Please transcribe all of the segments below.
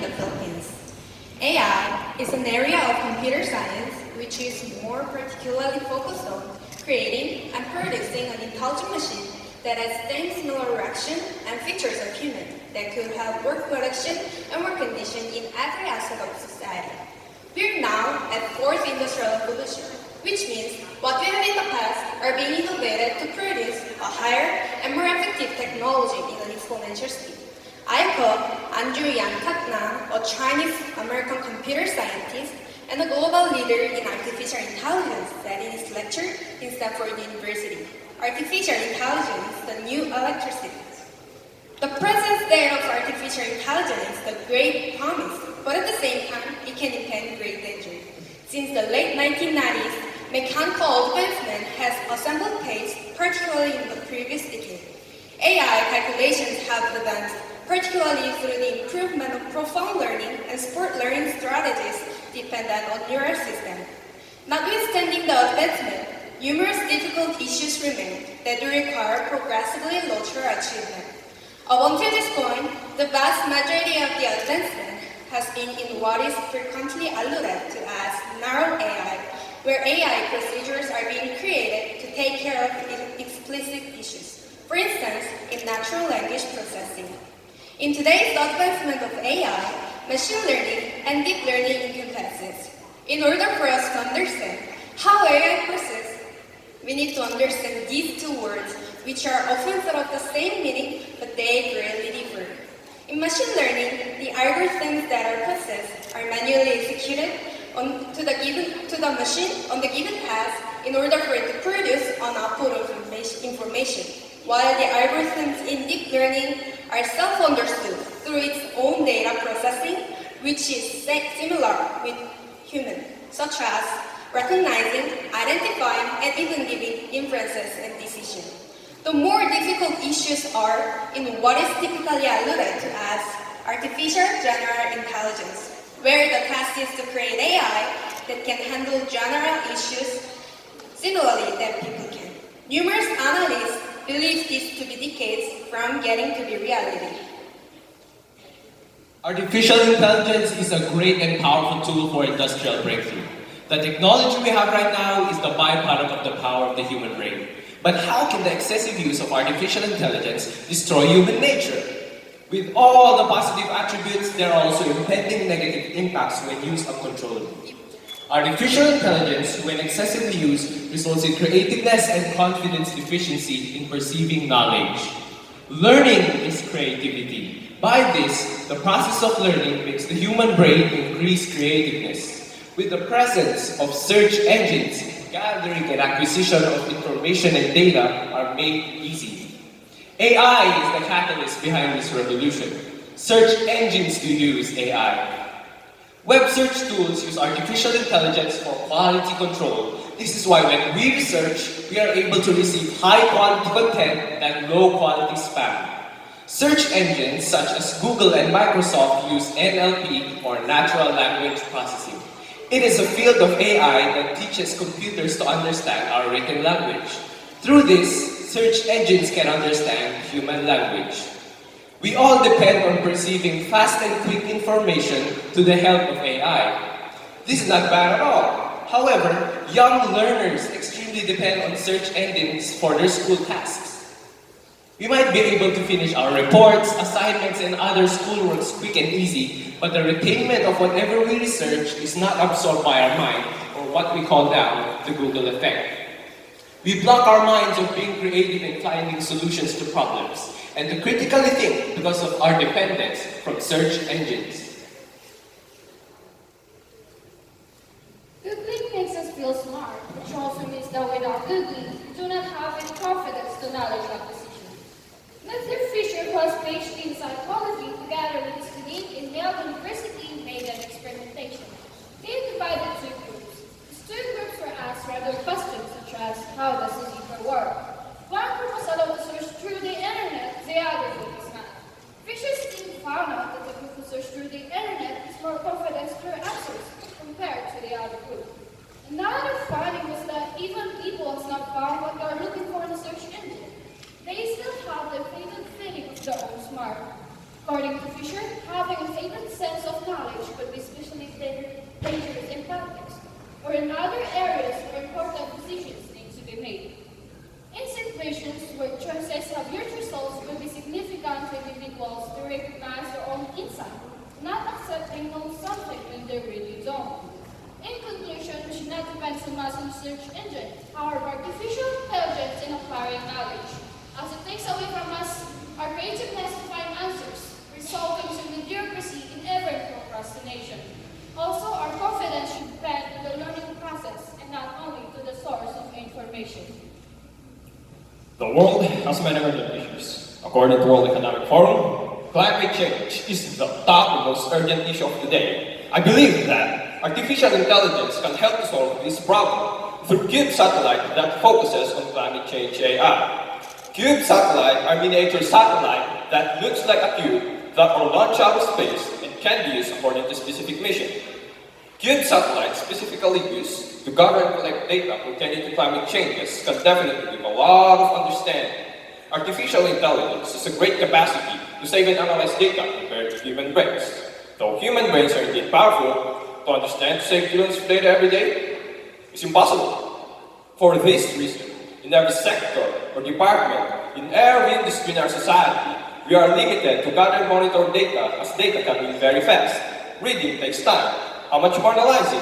in the Philippines. AI is an area of computer science which is more particularly focused on creating and producing an intelligent machine that has same similar reaction and features of human that could have work production and work condition in every aspect of society. We're now at fourth industrial revolution, which means what we have in the past are being innovated to produce a higher and more effective technology in an exponential speed. I call Andrew Yang Tatna, a Chinese-American computer scientist and a global leader in artificial intelligence, said in his lecture in Stanford University. Artificial intelligence is the new electricity. The present state of artificial intelligence is the great promise, but at the same time, it can impend great danger. Since the late 1990s, mechanical advancement has assembled pace, particularly in the previous decade. AI calculations have advanced, particularly through the improvement of profound learning and sport learning strategies dependent on neural systems. Notwithstanding the advancement, numerous difficult issues remain that require progressively larger achievement. Up until this point, the vast majority of the advancement has been in what is frequently alluded to as narrow AI, where AI procedures are being created to take care of explicit issues, for instance, in natural language processing. In today's advancement of AI, machine learning and deep learning encompasses. In order for us to understand how AI processes, we need to understand these two words, which are often thought of the same meaning, but they greatly differ. In machine learning, the algorithms that are processed are manually executed to the machine on the given path in order for it to produce an output of information, while the algorithms in deep learning are self-understood through its own data processing, which is similar with human, such as recognizing, identifying, and even giving inferences and decisions. The more difficult issues are in what is typically alluded to as artificial general intelligence, where the task is to create AI that can handle general issues similarly that people can. Numerous analysts believe this to be decades from getting to be reality. Artificial intelligence is a great and powerful tool for industrial breakthrough. The technology we have right now is the byproduct of the power of the human brain. But how can the excessive use of artificial intelligence destroy human nature? With all the positive attributes, there are also impending negative impacts when used uncontrollably. Artificial intelligence, when excessively used, results in creativeness and confidence deficiency in perceiving knowledge. Learning is creativity. By this, the process of learning makes the human brain increase creativeness. With the presence of search engines, gathering and acquisition of information and data are made easy. AI is the catalyst behind this revolution. Search engines do use AI. Web search tools use artificial intelligence for quality control. This is why when we research, we are able to receive high-quality content than low-quality spam. Search engines such as Google and Microsoft use NLP or natural language processing. It is a field of AI that teaches computers to understand our written language. Through this, search engines can understand human language. We all depend on perceiving fast and quick information to the help of AI. This is not bad at all. However, young learners extremely depend on search engines for their school tasks. We might be able to finish our reports, assignments, and other schoolworks quick and easy, but the retainment of whatever we research is not absorbed by our mind, or what we call now the Google effect. We block our minds of being creative and finding solutions to problems, and to critically think because of our dependence from search engines. Googling makes us feel smart, which also means that without Googling, we do not have any confidence to knowledge of the situation. Matthew Fisher, who has PhD in psychology, together with a student in Yale University, made an experimentation. They divided two groups. These two groups were asked rather questions such as, how does the zebra work? One group was allowed to search through the internet, the other group was not. Fisher's team found out that the group who searched through the internet is more confident in their answers compared to the other group. Another finding was that even people have not found what they are looking for in a search engine. They still have their favorite feeling of their own smart. According to Fisher, having a favorite sense of or in other areas where important decisions need to be made. In situations where choices have huge results will be significant to individuals to recognize their own insight, not accepting know something when they really don't. In conclusion, we should not depend so much on search engine, our artificial intelligence in acquiring knowledge, as it takes away from us our creativeness to find answers, resulting to mediocrity in ever procrastination. Also, our confidence should depend on the learning process and not only to the source of information. The world has many urgent issues. According to World Economic Forum, climate change is the top and most urgent issue of the day. I believe that artificial intelligence can help to solve this problem through CUBE satellite that focuses on climate change AI. CUBE satellite are miniature satellite that looks like a cube that are launched out of space and can be used according to specific mission. CUBE satellites specifically used to gather and collect data pertaining to climate changes can definitely give a lot of understanding. Artificial intelligence has a great capacity to save and analyze data compared to human brains. Though human brains are indeed powerful, to understand to save billions of data every day is impossible. For this reason, in every sector or department, in every industry in our society, we are limited to gather and monitor data as data can move very fast. Reading takes time. How much more analyzing?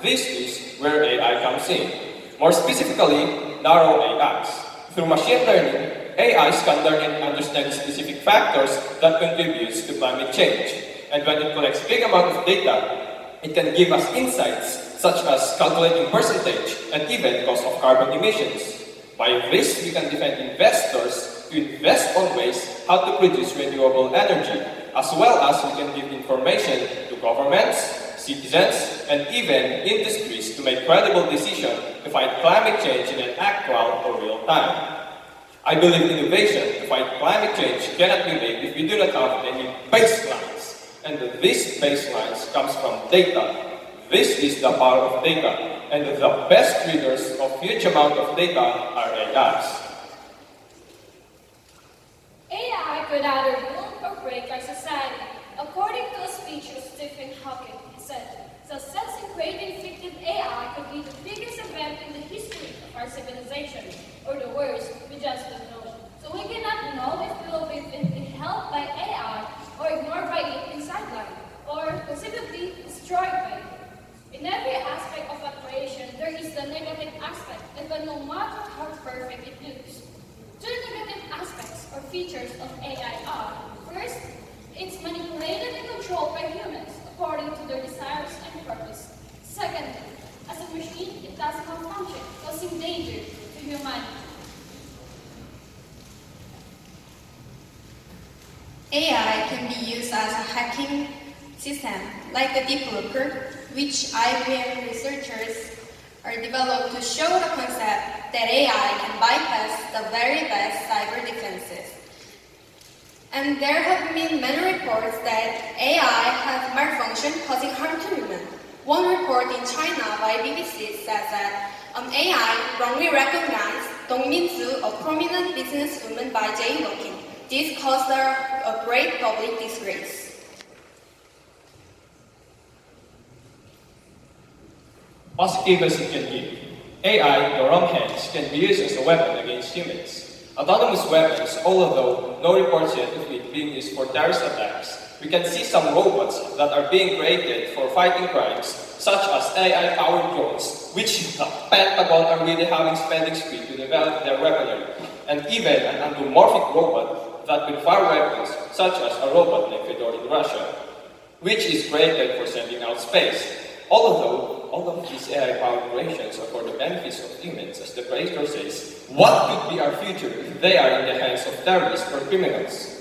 This is where AI comes in. More specifically, narrow AIs. Through machine learning, AIs can learn and understand specific factors that contribute to climate change. And when it collects big amount of data, it can give us insights such as calculating percentage and even cost of carbon emissions. By this, we can defend investors to invest on ways how to produce renewable energy, as well as we can give information to governments, citizens, and even industries to make credible decisions to fight climate change in an actual or real time. I believe innovation to fight climate change cannot be made if we do not have any baselines. And these baselines comes from data. This is the power of data, and the best readers of huge amount of data are AIs. AI could either build or break our society. According to a speech of Stephen Hawking, he said, success in creating fictive AI could be the biggest event in the history of our civilization, or the worst, we just don't know. So we cannot know if we will be helped by AI, or ignored by it in sideline, or possibly destroyed by it. In every aspect of a creation, there is the negative aspect, and no matter how perfect it looks. Two negative aspects or features of AI are, first, it's manipulated and controlled by humans according to their desires and purpose. Secondly, as a machine, it does malfunction, causing danger to humanity. AI can be used as a hacking system, like the DeepLooker, which IBM researchers are developed to show the concept that AI can bypass the very best cyber defenses. And there have been many reports that AI has malfunctioned, causing harm to humans. One report in China by BBC says that AI wrongly recognized Dong Minzu, a prominent businesswoman, by jaywalking. This caused her a great public disgrace. Positive as it can be, AI in the wrong hands can be used as a weapon against humans. Autonomous weapons, although no reports yet of it being used for terrorist attacks, we can see some robots that are being created for fighting crimes, such as AI-powered drones, which the Pentagon are really having spending spree to develop their weaponry, and even an anthropomorphic robot that will fire weapons, such as a robot like Fedor in Russia, which is created for sending out space. Although all of these AI-powered creations are for the benefits of humans, as the creator says, what could be our future if they are in the hands of terrorists or criminals?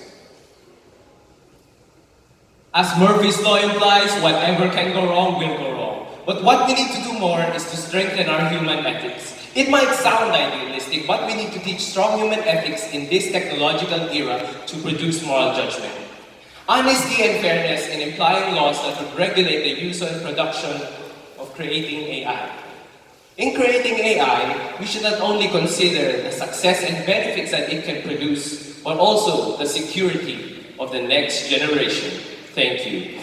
As Murphy's Law implies, whatever can go wrong will go wrong. But what we need to do more is to strengthen our human ethics. It might sound idealistic, but we need to teach strong human ethics in this technological era to produce moral judgment. Honesty and fairness in implying laws that would regulate the use and production of creating AI. In creating AI, we should not only consider the success and benefits that it can produce, but also the security of the next generation. Thank you.